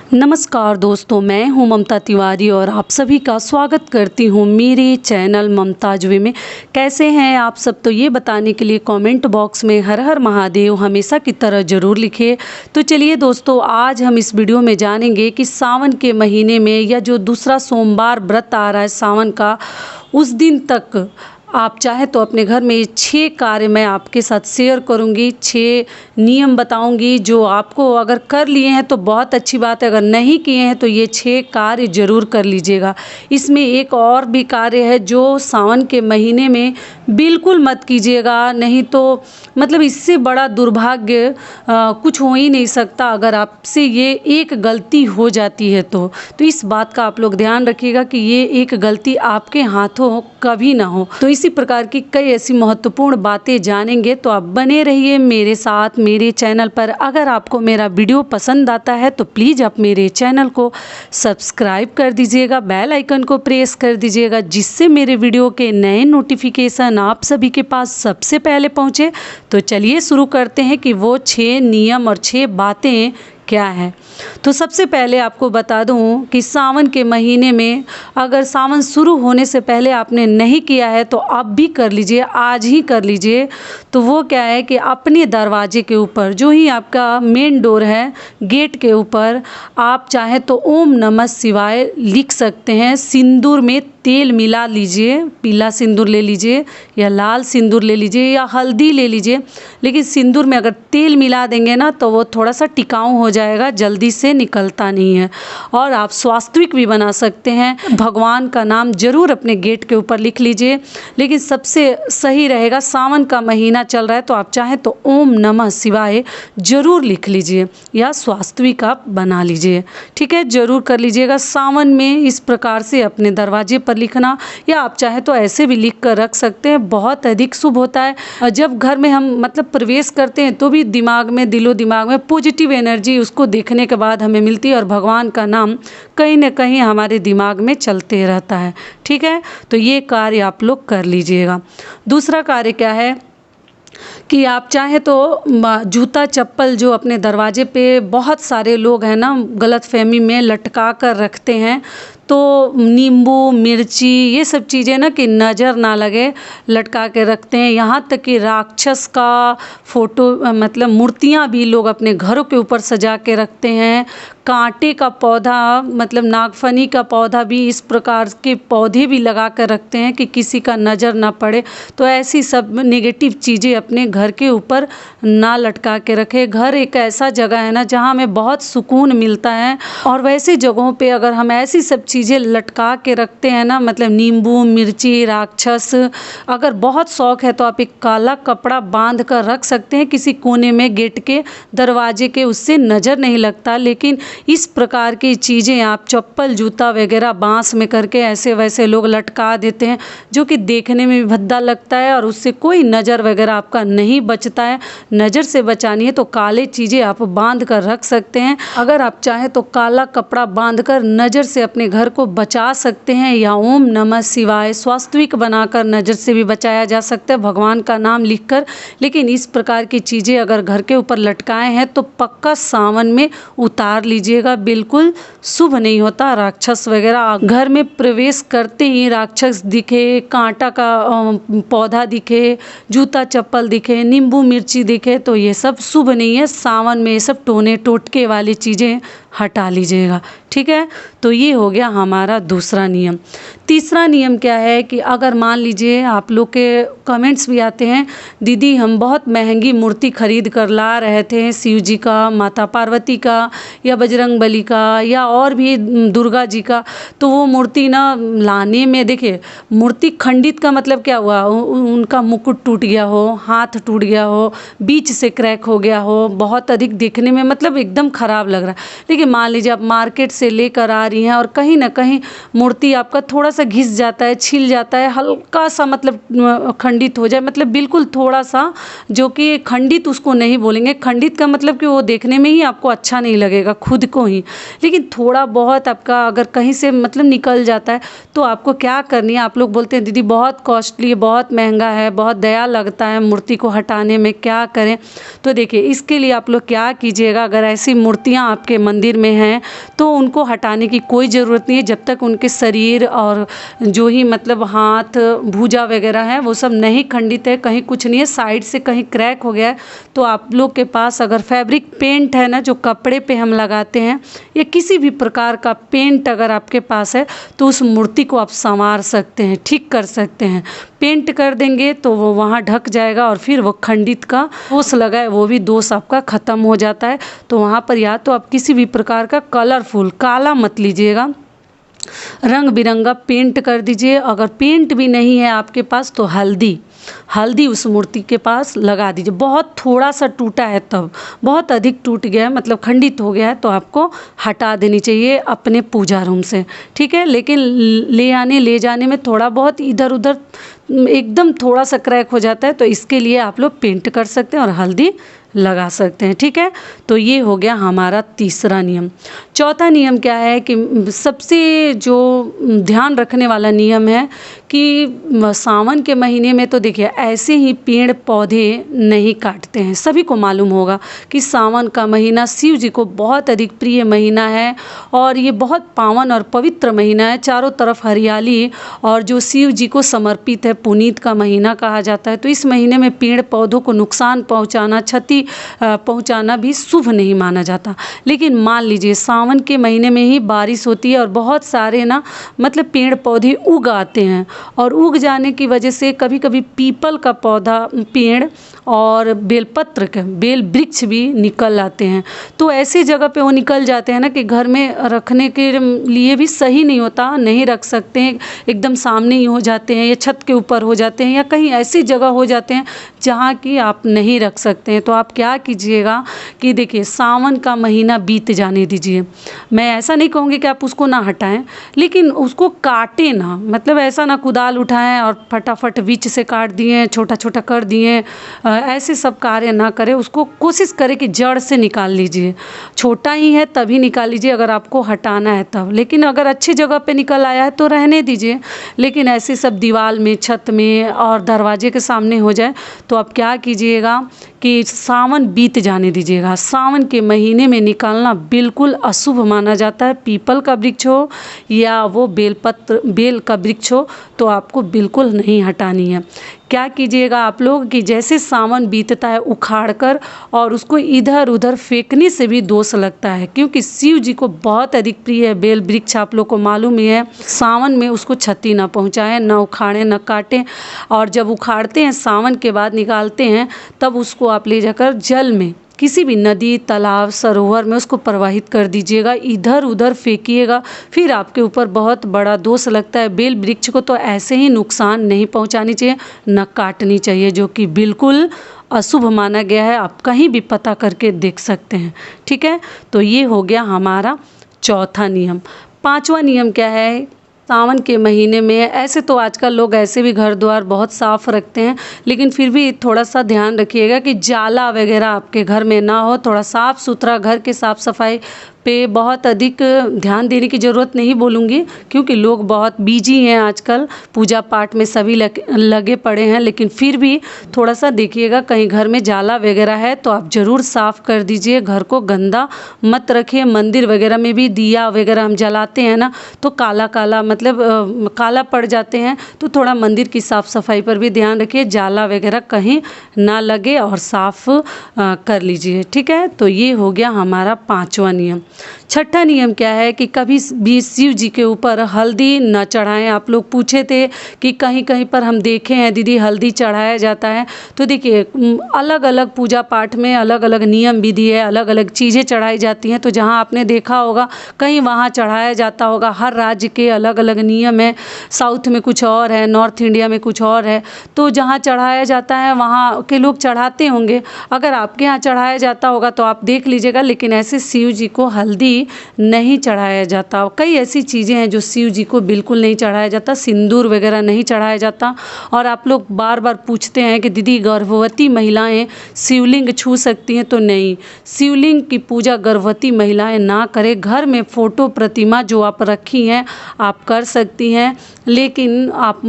नमस्कार दोस्तों, मैं हूं ममता तिवारी और आप सभी का स्वागत करती हूं मेरे चैनल ममताज वे में। कैसे हैं आप सब? तो ये बताने के लिए कमेंट बॉक्स में हर हर महादेव हमेशा की तरह ज़रूर लिखिए। तो चलिए दोस्तों, आज हम इस वीडियो में जानेंगे कि सावन के महीने में या जो दूसरा सोमवार व्रत आ रहा है सावन का, उस दिन तक आप चाहे तो अपने घर में 6 कार्य मैं आपके साथ शेयर करूंगी। 6 नियम बताऊंगी जो आपको अगर कर लिए हैं तो बहुत अच्छी बात है, अगर नहीं किए हैं तो ये 6 कार्य ज़रूर कर लीजिएगा। इसमें एक और भी कार्य है जो सावन के महीने में बिल्कुल मत कीजिएगा, नहीं तो मतलब इससे बड़ा दुर्भाग्य कुछ हो ही नहीं सकता अगर आपसे ये एक गलती हो जाती है तो इस बात का आप लोग ध्यान रखिएगा कि ये एक गलती आपके हाथों कभी ना हो। तो इसी प्रकार की कई ऐसी महत्वपूर्ण बातें जानेंगे, तो आप बने रहिए मेरे साथ मेरे चैनल पर। अगर आपको मेरा वीडियो पसंद आता है तो प्लीज़ आप मेरे चैनल को सब्सक्राइब कर दीजिएगा, बेल आइकन को प्रेस कर दीजिएगा, जिससे मेरे वीडियो के नए नोटिफिकेशन आप सभी के पास सबसे पहले पहुँचे। तो चलिए शुरू करते हैं कि वो 6 नियम और 6 बातें क्या है। तो सबसे पहले आपको बता दूं कि सावन के महीने में अगर सावन शुरू होने से पहले आपने नहीं किया है तो अब भी कर लीजिए, आज ही कर लीजिए। तो वो क्या है कि अपने दरवाजे के ऊपर, जो ही आपका मेन डोर है, गेट के ऊपर आप चाहे तो ओम नमः शिवाय लिख सकते हैं। सिंदूर में तेल मिला लीजिए, पीला सिंदूर ले लीजिए या लाल सिंदूर ले लीजिए या हल्दी ले लीजिए, लेकिन सिंदूर में अगर तेल मिला देंगे ना तो वो थोड़ा सा टिकाऊ हो जाएगा, जल्दी से निकलता नहीं है। और आप स्वास्तिक भी बना सकते हैं। भगवान का नाम जरूर अपने गेट के ऊपर लिख लीजिए, लेकिन सबसे सही रहेगा, सावन का महीना चल रहा है तो आप चाहें तो ओम नमः शिवाय जरूर लिख लीजिए या स्वास्तिक आप बना लीजिए। ठीक है, जरूर कर लीजिएगा। सावन में इस प्रकार से अपने दरवाजे पर लिखना, या आप चाहे तो ऐसे भी लिख कर रख सकते हैं, बहुत अधिक शुभ होता है। और जब घर में हम मतलब प्रवेश करते हैं तो भी दिमाग में, दिलो दिमाग में पॉजिटिव एनर्जी उसको देखने के बाद हमें मिलती है और भगवान का नाम कहीं ना कहीं हमारे दिमाग में चलते रहता है। ठीक है, तो ये कार्य आप लोग कर लीजिएगा। दूसरा कार्य क्या है कि आप चाहे तो जूता चप्पल जो अपने दरवाजे पे बहुत सारे लोग हैं ना गलतफहमी में लटका कर रखते हैं, तो नींबू मिर्ची ये सब चीज़ें ना कि नज़र ना लगे लटका के रखते हैं। यहाँ तक कि राक्षस का फोटो मतलब मूर्तियाँ भी लोग अपने घरों के ऊपर सजा के रखते हैं। कांटे का पौधा मतलब नागफनी का पौधा भी, इस प्रकार के पौधे भी लगा कर रखते हैं कि किसी का नज़र ना पड़े। तो ऐसी सब नेगेटिव चीज़ें अपने घर के ऊपर ना लटका के रखें। घर एक ऐसा जगह है ना जहाँ हमें बहुत सुकून मिलता है, और वैसे जगहों पे अगर हम ऐसी सब चीज़ें लटका के रखते हैं ना, मतलब नींबू मिर्ची राक्षस, अगर बहुत शौक है तो आप एक काला कपड़ा बांध कर रख सकते हैं किसी कोने में गेट के दरवाजे के, उससे नज़र नहीं लगता। लेकिन इस प्रकार की चीज़ें आप चप्पल जूता वगैरह बांस में करके ऐसे वैसे लोग लटका देते हैं, जो कि देखने में भी भद्दा लगता है और उससे कोई नज़र वगैरह आपका नहीं बचता है। नज़र से बचानी है तो काले चीज़ें आप बांध कर रख सकते हैं। अगर आप चाहें तो काला कपड़ा बांध कर नज़र से अपने घर को बचा सकते हैं, या ओम नमः शिवाय स्वास्तिक बनाकर नज़र से भी बचाया जा सकता है, भगवान का नाम लिखकर। लेकिन इस प्रकार की चीज़ें अगर घर के ऊपर लटकाए हैं तो पक्का सावन में उतार लीजिएगा, बिल्कुल शुभ नहीं होता। राक्षस वगैरह घर में प्रवेश करते ही राक्षस दिखे, कांटा का पौधा दिखे, जूता चप्पल दिखे, नींबू मिर्ची दिखे, तो ये सब शुभ नहीं है। सावन में ये सब टोने टोटके वाली चीज़ें हटा लीजिएगा। ठीक है, तो ये हो गया हमारा दूसरा नियम। तीसरा नियम क्या है कि अगर मान लीजिए आप लोग के कमेंट्स भी आते हैं, दीदी हम बहुत महंगी मूर्ति खरीद कर ला रहे थे, शिव जी का, माता पार्वती का या बजरंग बली का या और भी दुर्गा जी का, तो वो मूर्ति ना लाने में, देखिए मूर्ति खंडित का मतलब क्या हुआ, उनका मुकुट टूट गया हो, हाथ टूट गया हो, बीच से क्रैक हो गया हो, बहुत अधिक देखने में मतलब एकदम ख़राब लग रहा है। लेकिन मान लीजिए आप मार्केट से लेकर आ रही हैं और कहीं ना कहीं मूर्ति आपका थोड़ा सा घिस जाता है, छिल जाता है, हल्का सा मतलब खंडित हो जाए, मतलब बिल्कुल थोड़ा सा, जो कि खंडित उसको नहीं बोलेंगे, खंडित का मतलब कि वो देखने में ही आपको अच्छा नहीं लगेगा खुद को ही, लेकिन थोड़ा बहुत आपका अगर कहीं से मतलब निकल जाता है तो आपको क्या करनी है। आप लोग बोलते हैं दीदी बहुत कॉस्टली है, बहुत महंगा है, बहुत दया लगता है मूर्ति को हटाने में, क्या करें। तो देखिए इसके लिए आप लोग क्या कीजिएगा, अगर ऐसी मूर्तियाँ आपके मंदिर मंदिर में हैं तो उनको हटाने की कोई ज़रूरत नहीं है। जब तक उनके शरीर और जो ही मतलब हाथ भुजा वगैरह है वो सब नहीं खंडित है, कहीं कुछ नहीं है, साइड से कहीं क्रैक हो गया है, तो आप लोग के पास अगर फैब्रिक पेंट है ना, जो कपड़े पे हम लगाते हैं, या किसी भी प्रकार का पेंट अगर आपके पास है तो उस मूर्ति को आप संवार सकते हैं, ठीक कर सकते हैं। पेंट कर देंगे तो वो वहाँ ढक जाएगा और फिर वो खंडित का दोष लगा है वो भी दोष आपका ख़त्म हो जाता है। तो वहाँ पर या तो आप किसी भी प्रकार का कलरफुल, काला मत लीजिएगा, रंग बिरंगा पेंट कर दीजिए। अगर पेंट भी नहीं है आपके पास तो हल्दी उस मूर्ति के पास लगा दीजिए। बहुत थोड़ा सा टूटा है, तब बहुत अधिक टूट गया है मतलब खंडित हो गया है तो आपको हटा देनी चाहिए अपने पूजा रूम से, ठीक है। लेकिन ले जाने में थोड़ा बहुत इधर उधर एकदम थोड़ा सा क्रैक हो जाता है तो इसके लिए आप लोग पेंट कर सकते हैं और हल्दी लगा सकते हैं, ठीक है। तो ये हो गया हमारा तीसरा नियम। चौथा नियम क्या है कि सबसे जो ध्यान रखने वाला नियम है कि सावन के महीने में तो देखिए ऐसे ही पेड़ पौधे नहीं काटते हैं। सभी को मालूम होगा कि सावन का महीना शिव जी को बहुत अधिक प्रिय महीना है और ये बहुत पावन और पवित्र महीना है। चारों तरफ हरियाली और जो शिव जी को समर्पित है, पुनीत का महीना कहा जाता है। तो इस महीने में पेड़ पौधों को नुकसान पहुंचाना, क्षति पहुंचाना भी शुभ नहीं माना जाता। लेकिन मान लीजिए सावन के महीने में ही बारिश होती है और बहुत सारे ना मतलब पेड़ पौधे उग आते हैं और उग जाने की वजह से कभी कभी पीपल का पौधा, पेड़ और बेलपत्र के बेल वृक्ष भी निकल आते हैं। तो ऐसी जगह पे वो निकल जाते हैं ना कि घर में रखने के लिए भी सही नहीं होता, नहीं रख सकते हैं, एकदम सामने ही हो जाते हैं या छत के ऊपर हो जाते हैं या कहीं ऐसी जगह हो जाते हैं जहाँ कि आप नहीं रख सकते हैं। तो आप क्या कीजिएगा कि देखिए सावन का महीना बीत जाने दीजिए। मैं ऐसा नहीं कहूँगी कि आप उसको ना हटाएं, लेकिन उसको काटें ना, मतलब ऐसा ना कुदाल उठाएं और फटाफट बीच से काट दिए, छोटा छोटा कर दिए, ऐसे सब कार्य ना करें। उसको कोशिश करें कि जड़ से निकाल लीजिए। छोटा ही है तभी निकाल लीजिए अगर आपको हटाना है तब, लेकिन अगर अच्छी जगह पे निकल आया है तो रहने दीजिए। लेकिन ऐसे सब दीवार में, छत में और दरवाजे के सामने हो जाए तो आप क्या कीजिएगा कि सावन बीत जाने दीजिएगा। सावन के महीने में निकालना बिल्कुल अशुभ माना जाता है। पीपल का वृक्ष हो या वो बेल का वृक्ष हो तो आपको बिल्कुल नहीं हटानी है। क्या कीजिएगा आप लोग कि जैसे सावन बीतता है उखाड़ कर और उसको इधर उधर फेंकने से भी दोष लगता है, क्योंकि शिव जी को बहुत अधिक प्रिय है बेल वृक्ष। आप लोग को मालूम ही है, सावन में उसको क्षति ना पहुंचाएं, ना उखाड़ें ना काटें। और जब उखाड़ते हैं सावन के बाद निकालते हैं तब उसको आप ले जाकर जल में, किसी भी नदी, तालाब, सरोवर में उसको प्रवाहित कर दीजिएगा, इधर उधर फेंकिएगा। फिर आपके ऊपर बहुत बड़ा दोष लगता है। बेल वृक्ष को तो ऐसे ही नुकसान नहीं पहुंचानी चाहिए, न काटनी चाहिए, जो कि बिल्कुल अशुभ माना गया है। आप कहीं भी पता करके देख सकते हैं, ठीक है। तो ये हो गया हमारा चौथा नियम। पांचवा नियम क्या है? सावन के महीने में ऐसे तो आजकल लोग ऐसे भी घर द्वार बहुत साफ़ रखते हैं, लेकिन फिर भी थोड़ा सा ध्यान रखिएगा कि जाला वगैरह आपके घर में ना हो। थोड़ा साफ़ सुथरा, घर की साफ़ सफाई पे बहुत अधिक ध्यान देने की ज़रूरत नहीं बोलूँगी, क्योंकि लोग बहुत बिजी हैं आजकल, पूजा पाठ में सभी लगे पड़े हैं। लेकिन फिर भी थोड़ा सा देखिएगा, कहीं घर में जाला वगैरह है तो आप ज़रूर साफ़ कर दीजिए। घर को गंदा मत रखिए। मंदिर वगैरह में भी दिया वगैरह हम जलाते हैं ना तो काला काला मतलब काला पड़ जाते हैं, तो थोड़ा मंदिर की साफ़ सफाई पर भी ध्यान रखिए, जाला वगैरह कहीं ना लगे और साफ़ कर लीजिए, ठीक है। तो ये हो गया हमारा पांचवा नियम। छठा नियम क्या है कि कभी भी शिव जी के ऊपर हल्दी न चढ़ाएं। आप लोग पूछे थे कि कहीं कहीं पर हम देखे हैं दीदी हल्दी चढ़ाया जाता है। तो देखिए अलग अलग पूजा पाठ में अलग अलग नियम विधि है, अलग अलग चीज़ें चढ़ाई जाती हैं। तो जहाँ आपने देखा होगा कहीं वहाँ चढ़ाया जाता होगा। हर राज्य के अलग अलग नियम है, साउथ में कुछ और है, नॉर्थ इंडिया में कुछ और है। तो जहाँ चढ़ाया जाता है वहाँ के लोग चढ़ाते होंगे। अगर आपके यहाँ चढ़ाया जाता होगा तो आप देख लीजिएगा, लेकिन ऐसे शिव जी को हल्दी नहीं चढ़ाया जाता। कई ऐसी चीज़ें हैं जो शिव जी को बिल्कुल नहीं चढ़ाया जाता। सिंदूर वगैरह नहीं चढ़ाया जाता। और आप लोग बार बार पूछते हैं कि दीदी गर्भवती महिलाएं शिवलिंग छू सकती हैं? तो नहीं, शिवलिंग की पूजा गर्भवती महिलाएं ना करें। घर में फ़ोटो प्रतिमा जो आप रखी हैं आप कर सकती हैं, लेकिन आप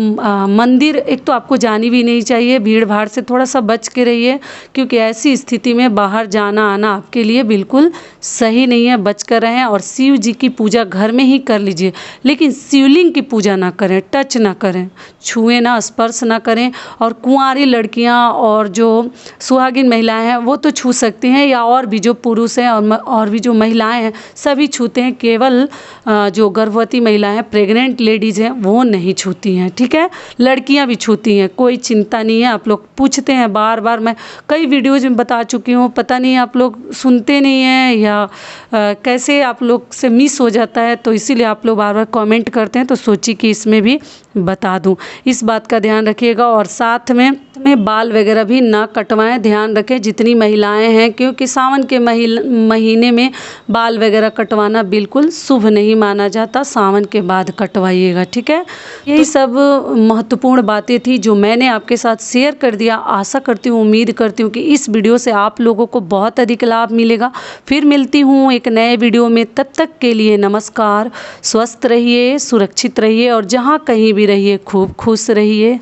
मंदिर एक तो आपको जानी भी नहीं चाहिए। भीड़ भाड़ से थोड़ा सा बच के रहिए, क्योंकि ऐसी स्थिति में बाहर जाना आना आपके लिए बिल्कुल सही नहीं है। हैं बच कर रहें और शिव जी की पूजा घर में ही कर लीजिए, लेकिन शिवलिंग की पूजा ना करें, टच ना करें, छुएं ना, स्पर्श ना करें। और कुंवारी लड़कियां और जो सुहागिन महिलाएं हैं वो तो छू सकती हैं, या और भी जो पुरुष हैं और भी जो महिलाएं हैं सभी छूते हैं। केवल जो गर्भवती महिलाएं हैं, प्रेग्नेंट लेडीज़ हैं, वो नहीं छूती हैं, ठीक है। लड़कियां भी छूती हैं, कोई चिंता नहीं है। आप लोग पूछते हैं बार बार, मैं कई वीडियोज़ में बता चुकी हूँ, पता नहीं आप लोग सुनते नहीं हैं या कैसे आप लोग से मिस हो जाता है, तो इसीलिए आप लोग बार बार कमेंट करते हैं, तो सोची कि इसमें भी बता दूं। इस बात का ध्यान रखिएगा। और साथ में बाल वगैरह भी ना कटवाएं, ध्यान रखें जितनी महिलाएं हैं, क्योंकि सावन के महीने में बाल वगैरह कटवाना बिल्कुल शुभ नहीं माना जाता। सावन के बाद कटवाइएगा, ठीक है। यही सब महत्वपूर्ण बातें थी जो मैंने आपके साथ शेयर कर दिया। आशा करती हूँ, उम्मीद करती हूँ कि इस वीडियो से आप लोगों को बहुत अधिक लाभ मिलेगा। फिर मिलती हूँ एक नए वीडियो में, तब तक के लिए नमस्कार। स्वस्थ रहिए, सुरक्षित रहिए और जहाँ कहीं भी रहिए खूब खुश रहिए।